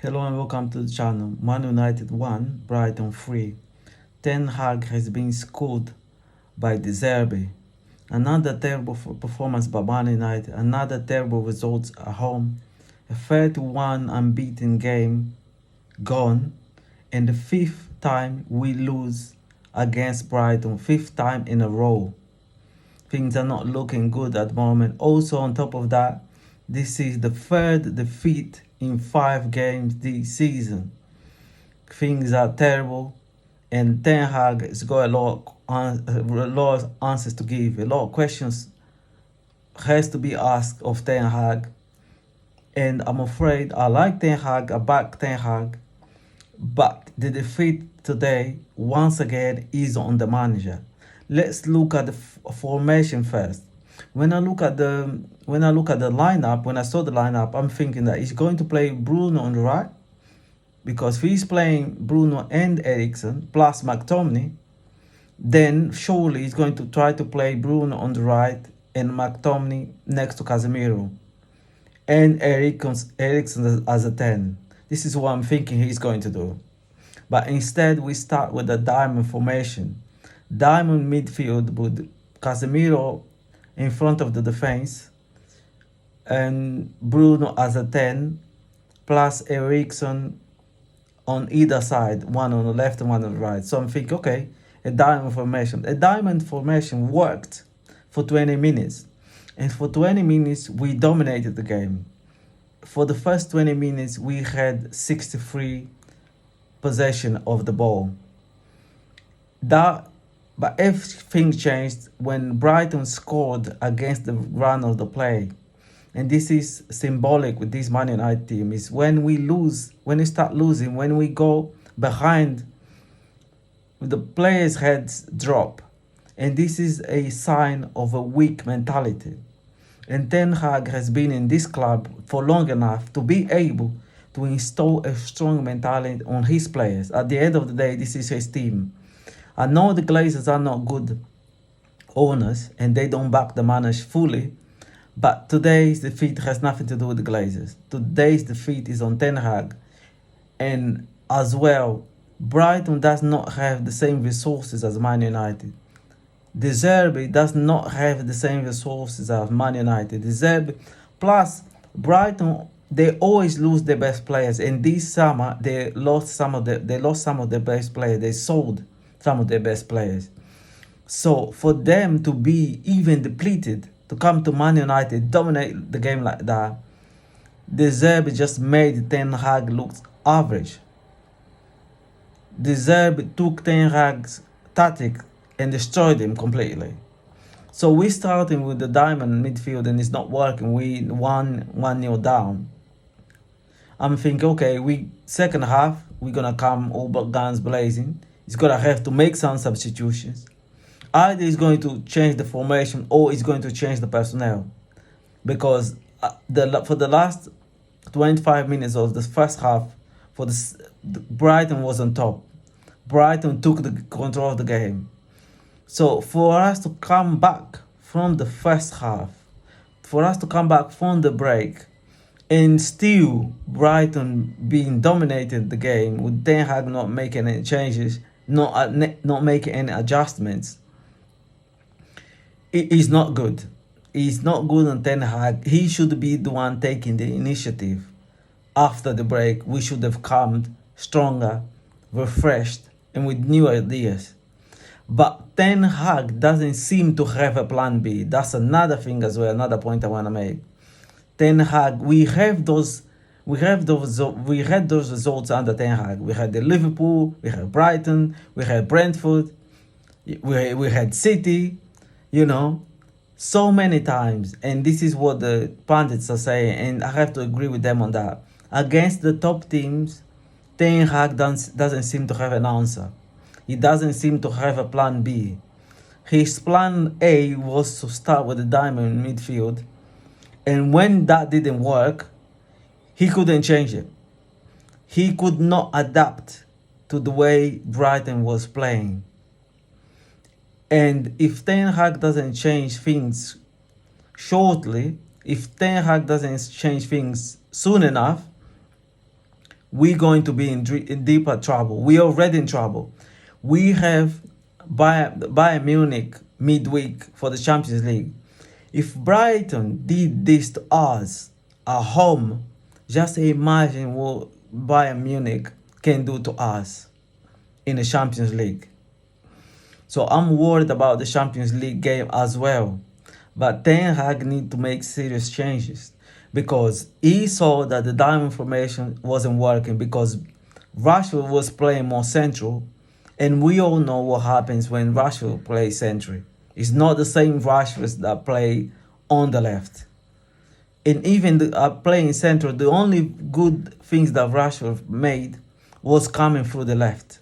Hello and welcome to the channel. Man United 1, Brighton 3. Ten Hag has been scored by the Zerbi. Another terrible performance by Man United. Another terrible result at home. A 31 unbeaten game gone. And the fifth time we lose against Brighton. Fifth time in a row. Things are not looking good at the moment. Also on top of that, this is the third defeat in 5 games this season. Things are terrible, and Ten Hag has got a lot of answers to give. A lot of questions has to be asked of Ten Hag, and I'm afraid I like Ten Hag, I back Ten Hag, but the defeat today once again is on the manager. Let's look at the formation first. When I look at the lineup, when I saw the lineup, I'm thinking that he's going to play Bruno on the right, because if he's playing Bruno and Eriksen plus McTominay, then surely he's going to try to play Bruno on the right and McTominay next to Casemiro and Eriksen as a 10. This is what I'm thinking he's going to do. But instead, we start with the diamond formation. Diamond midfield with Casemiro in front of the defense and Bruno as a 10 plus Eriksen on either side, one on the left and one on the right. So I'm thinking, okay, a diamond formation. A diamond formation worked for 20 minutes. And for 20 minutes, we dominated the game. For the first 20 minutes, we had 63 possession of the ball. But everything changed when Brighton scored against the run of the play. And this is symbolic with this Man United team, is when we lose, when we start losing, when we go behind, the players' heads drop. And this is a sign of a weak mentality. And Ten Hag has been in this club for long enough to be able to install a strong mentality on his players. At the end of the day, this is his team. I know the Glazers are not good owners and they don't back the manager fully, but today's defeat has nothing to do with the Glazers. Today's defeat is on Ten Hag. And as well, Brighton does not have the same resources as Man United. The Zerbi does not have the same resources as Man United. The Zerbi, plus Brighton, they always lose their best players. And this summer, they lost some of their best players. They sold some of their best players. So for them to be even depleted, to come to Man United, dominate the game like that, the Zerbi just made Ten Hag look average. The Zerbi took Ten Hag's tactic and destroyed him completely. So we're starting with the diamond midfield and it's not working. We 1-0 down. I'm thinking, okay, second half, we're going to come all guns blazing. He's going to have to make some substitutions. Either he's going to change the formation or he's going to change the personnel. Because for the last 25 minutes of the first half, Brighton was on top. Brighton took the control of the game. So for us to come back from the first half, for us to come back from the break, and still Brighton being dominated the game with Ten Hag not making any changes, not making any adjustments, it is not good. It's not good on Ten Hag. He should be the one taking the initiative. After the break, we should have come stronger, refreshed, and with new ideas. But Ten Hag doesn't seem to have a plan B. That's another thing as well, another point I want to make. Ten Hag, we had those results under Ten Hag. We had the Liverpool, we had Brighton, we had Brentford, we had City, so many times. And this is what the pundits are saying, and I have to agree with them on that. Against the top teams, Ten Hag doesn't seem to have an answer. He doesn't seem to have a plan B. His plan A was to start with the diamond midfield. And when that didn't work, he couldn't change it. He could not adapt to the way Brighton was playing. And if Ten Hag doesn't change things shortly, if Ten Hag doesn't change things soon enough, we're going to be in deeper trouble. We're already in trouble. We have Bayern Munich midweek for the Champions League. If Brighton did this to us at home, just imagine what Bayern Munich can do to us in the Champions League. So I'm worried about the Champions League game as well. But Ten Hag need to make serious changes because he saw that the diamond formation wasn't working because Rashford was playing more central, and we all know what happens when Rashford plays central. It's not the same Rashford that play on the left. And even playing central, the only good things that Rashford made was coming through the left.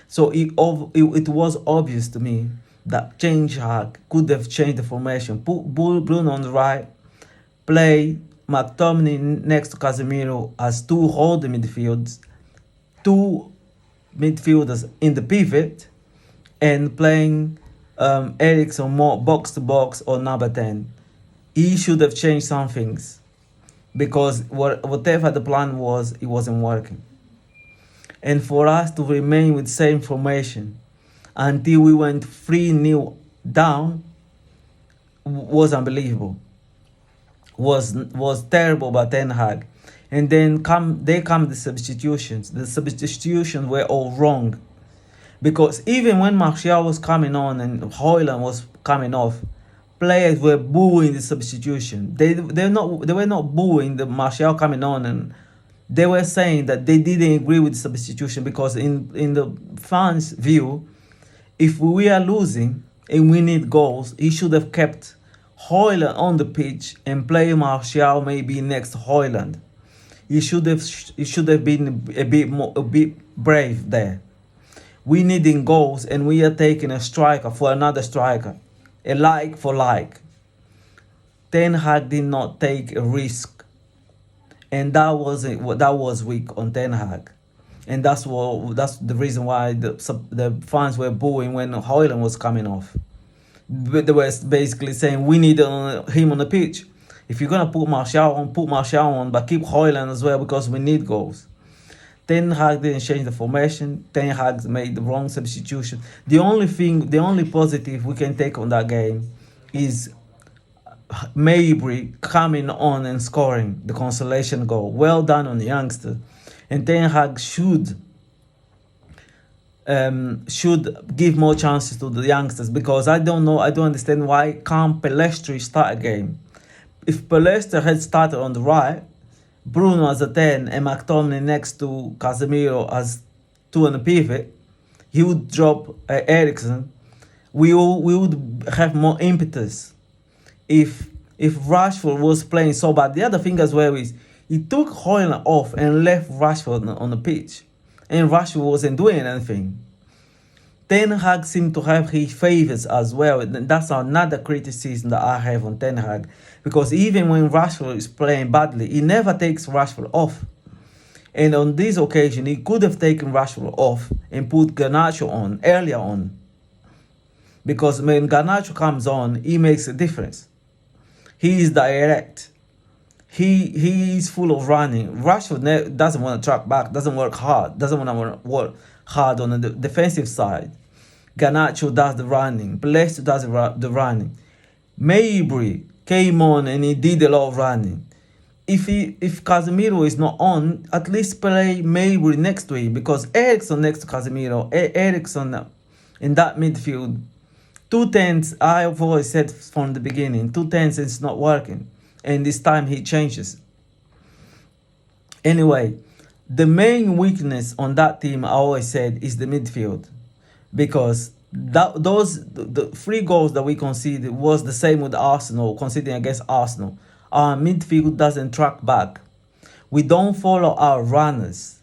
So it was obvious to me that Ten Hag could have changed the formation, put Bruno on the right, play McTominay next to Casemiro as two holding midfields, two midfielders in the pivot, and playing Eriksen more box to box or number 10. He should have changed some things because whatever the plan was, it wasn't working. And for us to remain with the same formation until we went 3-0 down was unbelievable. Was terrible by Ten Hag. And then come the substitutions. The substitutions were all wrong. Because even when Martial was coming on and Højlund was coming off, players were booing the substitution. They were not booing the Martial coming on, and they were saying that they didn't agree with the substitution because in the fans' view, if we are losing and we need goals, he should have kept Højlund on the pitch and play Martial maybe next to Højlund. He should have been a bit brave there. We needing goals and we are taking a striker for another striker, a like for like. Ten Hag did not take a risk, and that was weak on Ten Hag. And that's the reason why the fans were booing when Højlund was coming off. But they were basically saying we need him on the pitch. If you're gonna put Martial on, but keep Højlund as well because we need goals. Ten Hag didn't change the formation. Ten Hag made the wrong substitution. The only positive we can take on that game is Maybury coming on and scoring the consolation goal. Well done on the youngster. And Ten Hag should give more chances to the youngsters because I don't understand why can't Pellistri start a game. If Pellistri had started on the right, Bruno as a 10 and McTominay next to Casemiro as 2 on the pivot, he would drop Eriksen. We would have more impetus. If Rashford was playing so bad, the other thing as well is he took Højlund off and left Rashford on the pitch, and Rashford wasn't doing anything. Ten Hag seemed to have his favours as well. And that's another criticism that I have on Ten Hag. Because even when Rashford is playing badly, he never takes Rashford off. And on this occasion, he could have taken Rashford off and put Garnacho on earlier on. Because when Garnacho comes on, he makes a difference. He is direct. He is full of running. Rashford doesn't want to track back, doesn't work hard, doesn't want to work hard on the defensive side. Garnacho does the running. Pellistri does the running. Maybury came on and he did a lot of running. If Casemiro is not on, at least play Maybury next to him because Eriksen next to Casemiro, Eriksen in that midfield, 2-10s, I've always said from the beginning, 2-10s is not working. And this time he changes. Anyway, the main weakness on that team, I always said, is the midfield. Because the 3 goals that we conceded was the same with Arsenal, conceding against Arsenal. Our midfield doesn't track back. We don't follow our runners.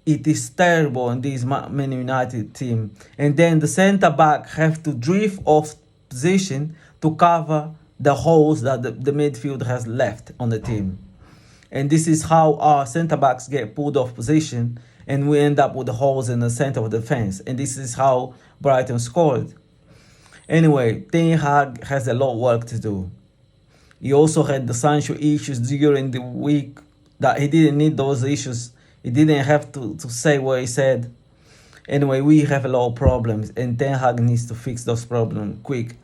It is terrible in this Man United team. And then the centre-back have to drift off position to cover the holes that the midfield has left on the team. And this is how our centre-backs get pulled off position and we end up with the holes in the centre of the defence. And this is how Brighton scored. Anyway, Ten Hag has a lot of work to do. He also had the Sancho issues during the week that he didn't need those issues He didn't have to say what he said. Anyway, we have a lot of problems, and Ten Hag needs to fix those problems quick,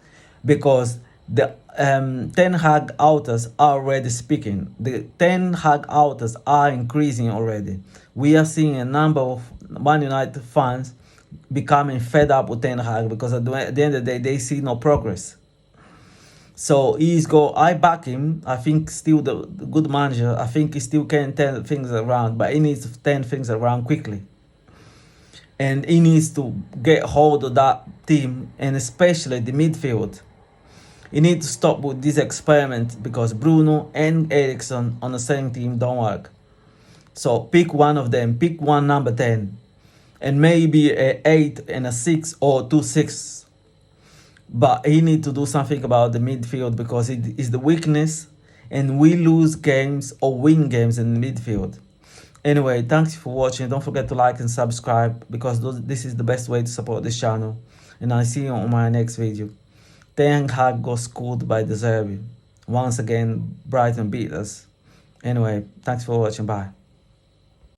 because the Ten Hag outers are already speaking. The Ten Hag outers are increasing already. We are seeing a number of Man United fans becoming fed up with Ten Hag, because at the end of the day, they see no progress. So I back him. I think still the good manager. I think he still can turn things around, but he needs to turn things around quickly. And he needs to get hold of that team, and especially the midfield. He needs to stop with this experiment, because Bruno and Eriksen on the same team don't work. So pick one of them, pick one number 10, and maybe a 8 and a 6 or 2-6. But he needs to do something about the midfield, because it is the weakness, and we lose games or win games in the midfield. Anyway, thanks for watching. Don't forget to like and subscribe, because this is the best way to support this channel. And I'll see you on my next video. Ten Hag got schooled by the Zerbi. Once again, Brighton beat us. Anyway, thanks for watching. Bye.